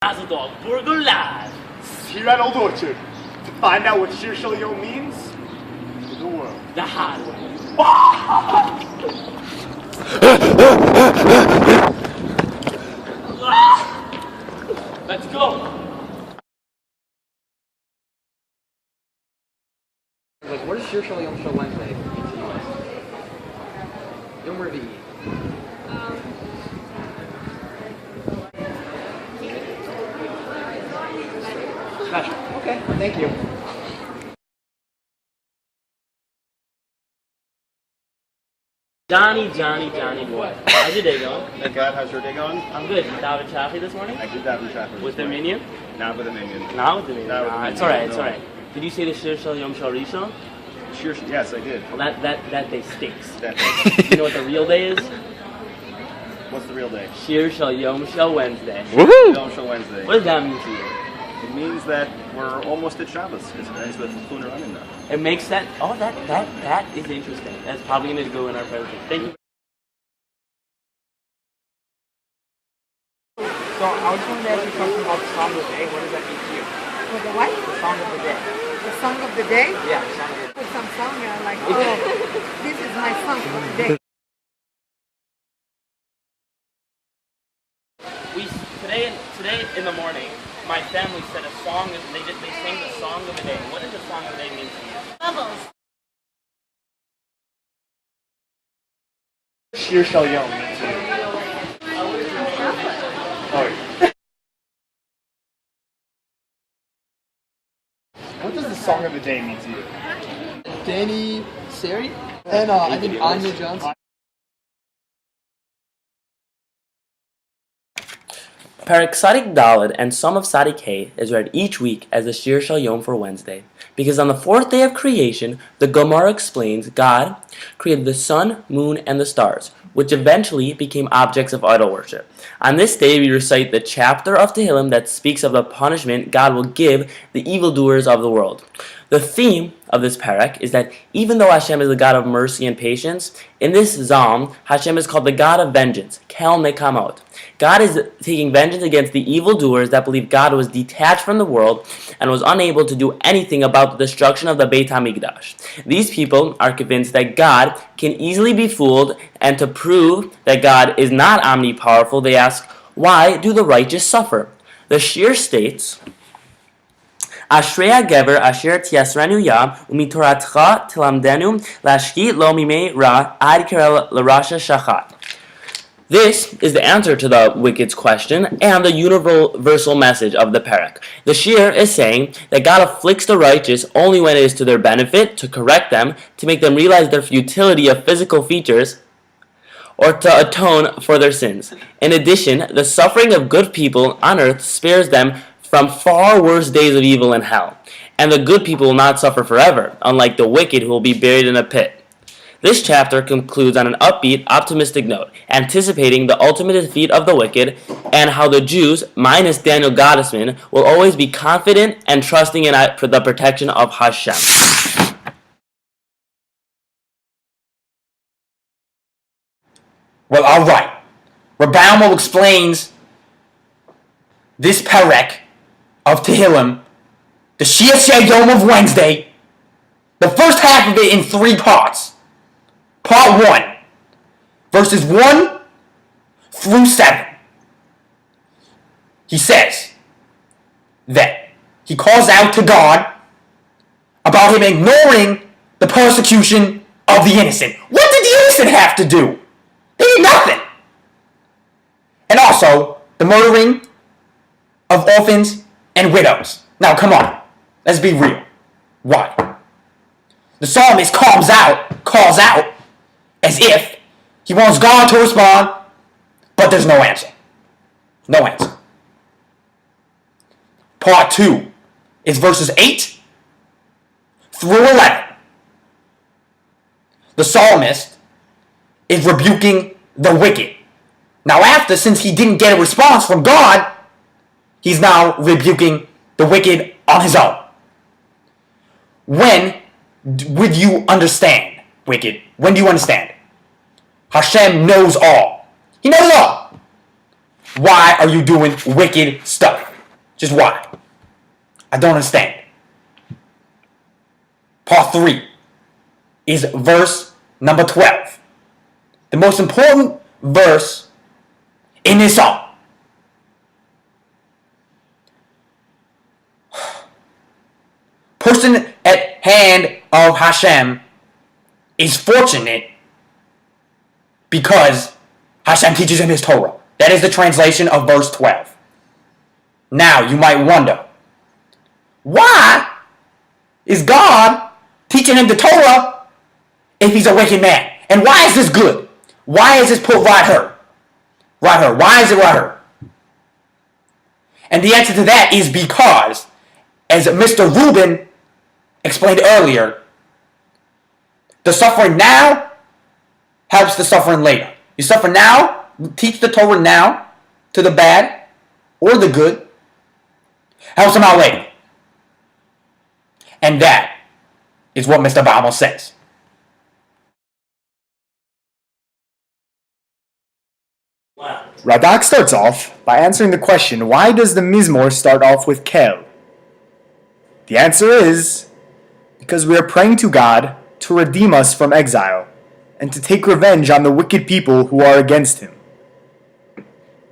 Mazel Burger Live. Here at Old Orchard to find out what Shir Shalom means to the world. The hard way. Let's go. Like, what does Shir Shalom Show Wednesday mean to you guys? Yom Revi'i. Special. Okay, thank you. Johnny boy. How's your day going? Thank God. How's your day going? I'm good. You daven Shafi this morning? I did that in traffic. With the minion? Not with a minion. Not with the minion. Not with the minion, It's alright, no. it's alright. Did you say the Shir Shal Yom Shal Rishon? Sure. Yes, I did. Well, that day stinks. That You know what the real day is? What's the real day? Shir Shal Yom Shal Wednesday. Yom Shal Wednesday. What does that mean to you? It means that we're almost at Shabbos. It's the Chuna running now. It makes that. Oh, that is interesting. That's probably going to go in our presentation. Thank you. So, I was going to ask you a question about the song of the day. What does that mean to you? With the what? The song of the day. The song of the day? Yeah, the song of the day. Put some song here like, oh, this is my song of the day. Today in the morning, my family said a song. They sang the song of the day. What does the song of the day mean to you? Bubbles. Shir Shalom means to you. Oh. What does the song of the day mean to you? Danny Sari? And I think Anya Johnson. Perek Sadik Daled and Som of Sadik Hay is read each week as the Shir Shal Yom for Wednesday, because on the fourth day of creation, the Gemara explains God created the sun, moon, and the stars, which eventually became objects of idol worship. On this day, we recite the chapter of Tehillim that speaks of the punishment God will give the evildoers of the world. The theme of this parak is that even though Hashem is the God of mercy and patience, in this Psalm, Hashem is called the God of vengeance, Kel Nekamot. God is taking vengeance against the evildoers that believe God was detached from the world and was unable to do anything about the destruction of the Beit HaMikdash. These people are convinced that God can easily be fooled, and to prove that God is not omnipowerful, they ask, why do the righteous suffer? The Shir states, Ashrei HaGever asher tiasrenu ya umitoratcha tilamdenu lashki lo mimei ra ad kirel l'rasha shachat. This is the answer to the wicked's question and the universal message of the parak. The Shir is saying that God afflicts the righteous only when it is to their benefit, to correct them, to make them realize their futility of physical features, or to atone for their sins. In addition, the suffering of good people on earth spares them from far worse days of evil in hell, and the good people will not suffer forever, unlike the wicked who will be buried in a pit. This chapter concludes on an upbeat, optimistic note, anticipating the ultimate defeat of the wicked and how the Jews, minus Daniel Gottesman, will always be confident and trusting in the protection of Hashem. Well, alright. Rabbi explains this perek of Tehillim, the Shir Shal Yom of Wednesday, the first half of it in 3 parts. Part 1, verses 1 through 7. He says that he calls out to God about him ignoring the persecution of the innocent. What did the innocent have to do? They did nothing. And also, the murdering of orphans and widows. Now, come on. Let's be real. Why? The psalmist calls out, as if he wants God to respond, but there's no answer. No answer. Part 2 is verses 8 through 11. The psalmist is rebuking the wicked. Now since he didn't get a response from God, he's now rebuking the wicked on his own. When would you understand, wicked? When do you understand? Hashem knows all. He knows all. Why are you doing wicked stuff? Just why? I don't understand. Part 3 is verse number 12. The most important verse in this song. Person at hand of Hashem is fortunate because Hashem teaches in his Torah. That is the translation of verse 12. Now, you might wonder, why is God teaching him the Torah if he's a wicked man? And why is this good? Why is this put right here? Right here. Why is it right here? And the answer to that is because, as Mr. Rubin explained earlier, the suffering now helps the suffering later. You suffer now, teach the Torah now to the bad or the good, helps them out later. And that is what Mr. Bible says. Radak starts off by answering the question, why does the Mizmor start off with Kel? The answer is because we are praying to God to redeem us from exile and to take revenge on the wicked people who are against him.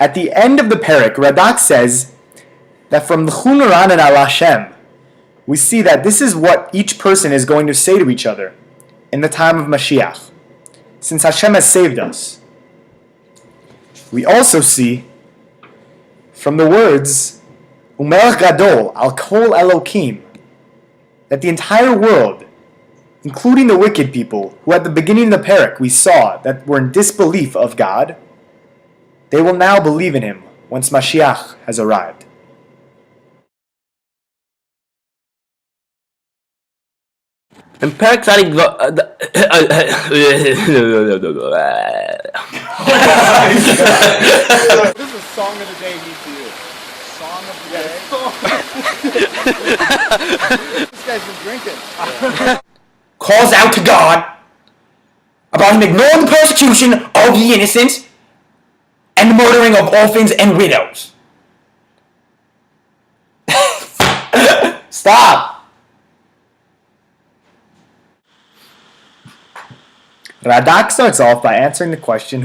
At the end of the parak, Radak says that from the Chunaran and Al Hashem, we see that this is what each person is going to say to each other in the time of Mashiach, since Hashem has saved us. We also see from the words Umelech Gadol al Kol Elokim that the entire world, including the wicked people who at the beginning of the parak we saw that were in disbelief of God, they will now believe in him once Mashiach has arrived. And Parasitic This is song of the day means to you. Song of the day? This guy's been drinking. Calls out to God about him ignoring the persecution of the innocent and the murdering of orphans and widows. Stop! Radak starts off by answering the question.